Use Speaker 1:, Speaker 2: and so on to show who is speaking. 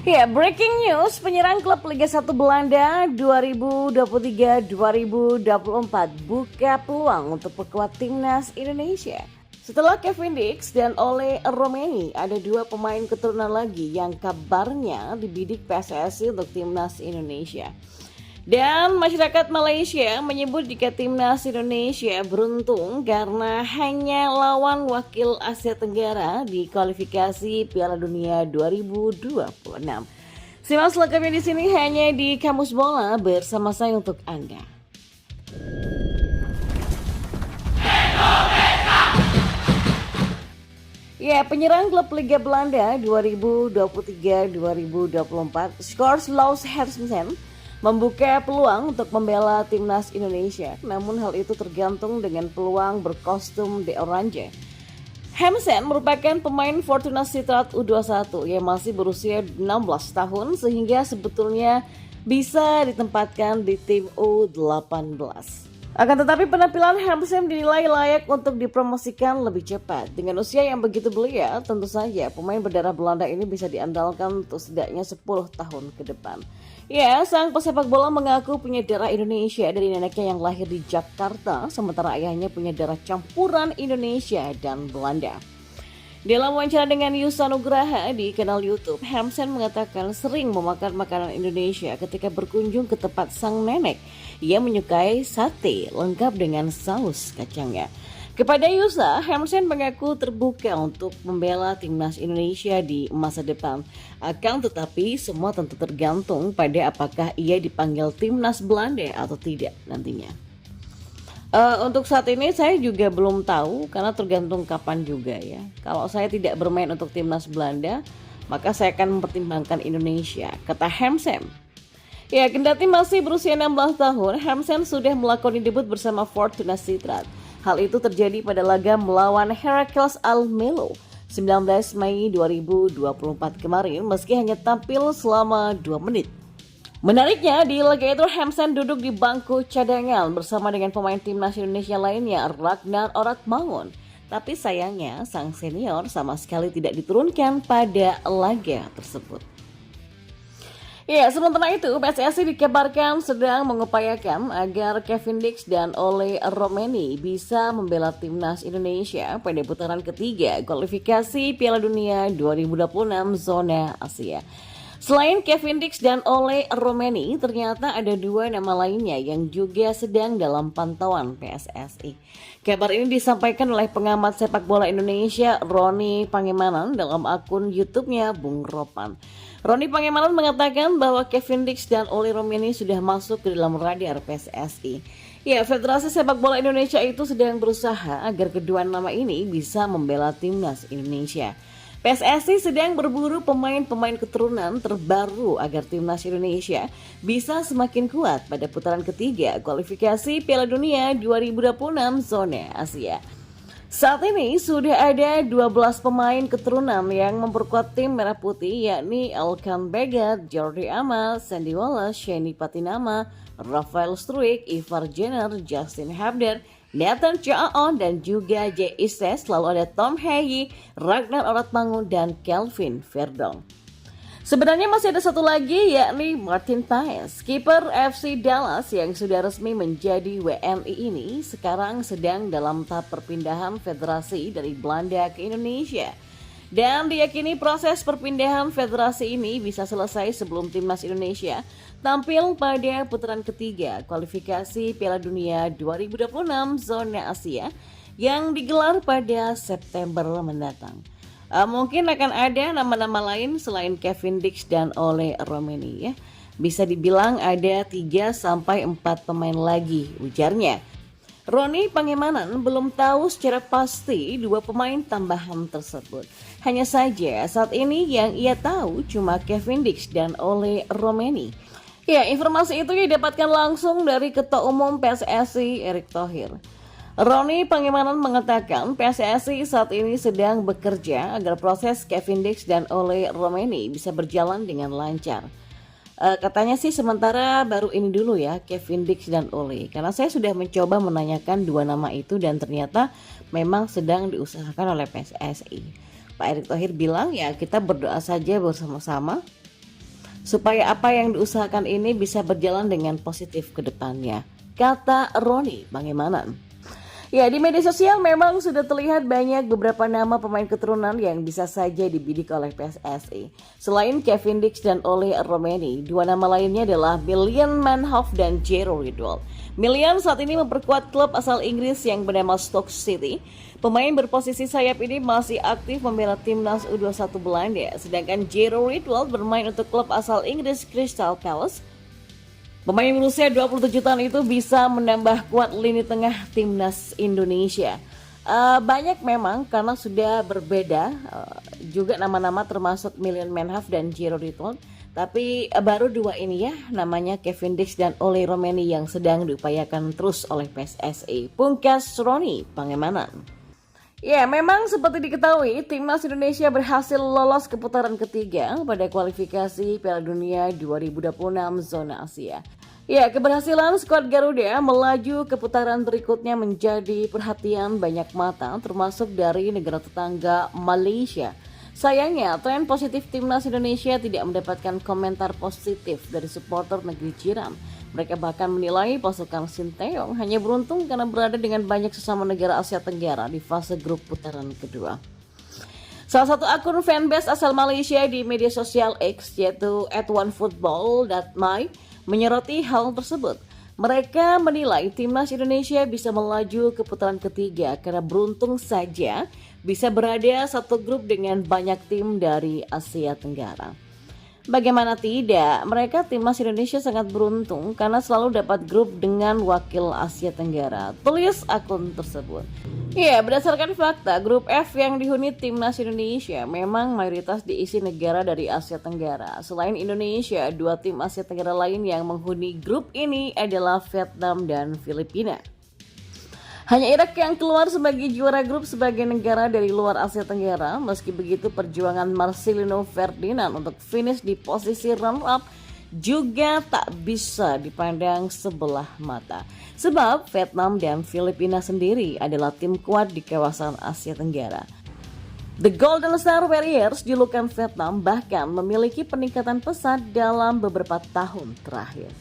Speaker 1: Ya, breaking news, penyerang klub Liga 1 Belanda 2023-2024 buka peluang untuk perkuat timnas Indonesia. Setelah Kevin Dix dan Ole Romeni, ada dua pemain keturunan lagi yang kabarnya dibidik PSSI untuk timnas Indonesia. Dan masyarakat Malaysia menyebut jika timnas Indonesia beruntung karena hanya lawan wakil Asia Tenggara di kualifikasi Piala Dunia 2026. Simak selengkapnya di sini hanya di Kamus Bola bersama saya untuk Anda. Ya, penyerang klub Liga Belanda 2023-2024 Skorslaus Hermsen membuka peluang untuk membela timnas Indonesia. Namun hal itu tergantung dengan peluang berkostum de oranje. Hermsen merupakan pemain Fortuna Sittard U21 yang masih berusia 16 tahun sehingga sebetulnya bisa ditempatkan di tim U18. Akan tetapi penampilan Hermsen dinilai layak untuk dipromosikan lebih cepat. Dengan usia yang begitu belia, tentu saja pemain berdarah Belanda ini bisa diandalkan untuk setidaknya 10 tahun ke depan. Ya, sang pesepak bola mengaku punya darah Indonesia dari neneknya yang lahir di Jakarta, sementara ayahnya punya darah campuran Indonesia dan Belanda. Dalam wawancara dengan Yusa Nugraha di kanal YouTube, Hermsen mengatakan sering memakan makanan Indonesia ketika berkunjung ke tempat sang nenek. Ia menyukai sate lengkap dengan saus kacangnya. Kepada Yusa, Hermsen mengaku terbuka untuk membela timnas Indonesia di masa depan. Akan tetapi semua tentu tergantung pada apakah ia dipanggil timnas Belanda atau tidak nantinya. Untuk saat ini saya juga belum tahu karena tergantung kapan juga ya. Kalau saya tidak bermain untuk timnas Belanda, maka saya akan mempertimbangkan Indonesia, kata Hermsen. Ya, kendati masih berusia 16 tahun, Hermsen sudah melakoni debut bersama Fortuna Sittard. Hal itu terjadi pada laga melawan Heracles Almelo 19 Mei 2024 kemarin meski hanya tampil selama 2 menit. Menariknya, di laga itu Hermsen duduk di bangku cadangan bersama dengan pemain timnas Indonesia lainnya, Ragnar Oratmangun. Tapi sayangnya, sang senior sama sekali tidak diturunkan pada laga tersebut. Ya, sementara itu PSSI dikabarkan sedang mengupayakan agar Kevin Dix dan Ole Romeni bisa membela timnas Indonesia pada putaran ketiga kualifikasi Piala Dunia 2026 zona Asia. Selain Kevin Dix dan Ole Romeni, ternyata ada dua nama lainnya yang juga sedang dalam pantauan PSSI. Kabar ini disampaikan oleh pengamat sepak bola Indonesia Roni Pangemanan dalam akun YouTube-nya Bung Ropan. Roni Pangemanan mengatakan bahwa Kevin Dix dan Ole Romeni sudah masuk ke dalam radar PSSI. Ya, Federasi Sepak Bola Indonesia itu sedang berusaha agar kedua nama ini bisa membela timnas Indonesia. PSSI sedang berburu pemain-pemain keturunan terbaru agar timnas Indonesia bisa semakin kuat pada putaran ketiga kualifikasi Piala Dunia 2026 zona Asia. Saat ini sudah ada 12 pemain keturunan yang memperkuat tim Merah Putih yakni Elkan Bagat, Jordi Amat, Sandy Wallace, Shani Patinama, Rafael Struijk, Ivar Jenner, Justin Hebner, Nathan Chaon dan juga Jay Ises, lalu ada Tom Heyi, Ragnar Oratmangun dan Kelvin Verdong. Sebenarnya masih ada satu lagi yakni Martin Paes, kiper FC Dallas yang sudah resmi menjadi WNI ini sekarang sedang dalam tahap perpindahan federasi dari Belanda ke Indonesia. Dan diyakini proses perpindahan federasi ini bisa selesai sebelum timnas Indonesia tampil pada putaran ketiga kualifikasi Piala Dunia 2026 zona Asia yang digelar pada September mendatang. Mungkin akan ada nama-nama lain selain Kevin Dix dan Ole Romeni ya. Bisa dibilang ada 3-4 pemain lagi, ujarnya. Roni Pangemanan belum tahu secara pasti dua pemain tambahan tersebut. Hanya saja saat ini yang ia tahu cuma Kevin Dix dan Ole Romeni. Ya, informasi itu didapatkan langsung dari Ketua Umum PSSI Erick Thohir. Roni Pangemanan mengatakan PSSI saat ini sedang bekerja agar proses Kevin Dix dan Ole Romeni bisa berjalan dengan lancar. Katanya sih sementara baru ini dulu ya, Kevin Dix dan Ole. Karena saya sudah mencoba menanyakan dua nama itu dan ternyata memang sedang diusahakan oleh PSSI. Pak Erick Thohir bilang ya kita berdoa saja bersama-sama supaya apa yang diusahakan ini bisa berjalan dengan positif ke depannya, kata Roni Pangembanan. Ya, di media sosial memang sudah terlihat banyak beberapa nama pemain keturunan yang bisa saja dibidik oleh PSSI. Selain Kevin Dix dan Ole Romeni, dua nama lainnya adalah Million Manhoef dan Jero Ridwell. Million saat ini memperkuat klub asal Inggris yang bernama Stoke City. Pemain berposisi sayap ini masih aktif membela timnas U21 Belanda, sedangkan Jero Ridwell bermain untuk klub asal Inggris Crystal Palace. Pemain berusia 27 tahun itu bisa menambah kuat lini tengah timnas Indonesia. Banyak memang karena sudah berbeda juga nama-nama termasuk Million Manhoef dan Jero Ridwell. Tapi baru dua ini ya, namanya Kevin Dix dan Ole Romeni yang sedang diupayakan terus oleh PSSI. Pungkas Roni Pangembanan. Ya, memang seperti diketahui, timnas Indonesia berhasil lolos ke putaran ketiga pada kualifikasi Piala Dunia 2026 zona Asia. Ya, keberhasilan skuad Garuda melaju ke putaran berikutnya menjadi perhatian banyak mata, termasuk dari negara tetangga Malaysia. Sayangnya, tren positif timnas Indonesia tidak mendapatkan komentar positif dari supporter negeri jiran. Mereka bahkan menilai pasukan Sinteyong hanya beruntung karena berada dengan banyak sesama negara Asia Tenggara di fase grup putaran kedua. Salah satu akun fanbase asal Malaysia di media sosial X yaitu @onefootball.my menyoroti hal tersebut. Mereka menilai timnas Indonesia bisa melaju ke putaran ketiga karena beruntung saja bisa berada satu grup dengan banyak tim dari Asia Tenggara. Bagaimana tidak, mereka timnas Indonesia sangat beruntung karena selalu dapat grup dengan wakil Asia Tenggara, tulis akun tersebut. Ya, berdasarkan fakta, grup F yang dihuni timnas Indonesia memang mayoritas diisi negara dari Asia Tenggara. Selain Indonesia, dua tim Asia Tenggara lain yang menghuni grup ini adalah Vietnam dan Filipina. Hanya Irak yang keluar sebagai juara grup sebagai negara dari luar Asia Tenggara. Meski begitu, perjuangan Marcelino Ferdinand untuk finish di posisi runner-up juga tak bisa dipandang sebelah mata. Sebab Vietnam dan Filipina sendiri adalah tim kuat di kawasan Asia Tenggara. The Golden Star Warriors julukan Vietnam bahkan memiliki peningkatan pesat dalam beberapa tahun terakhir.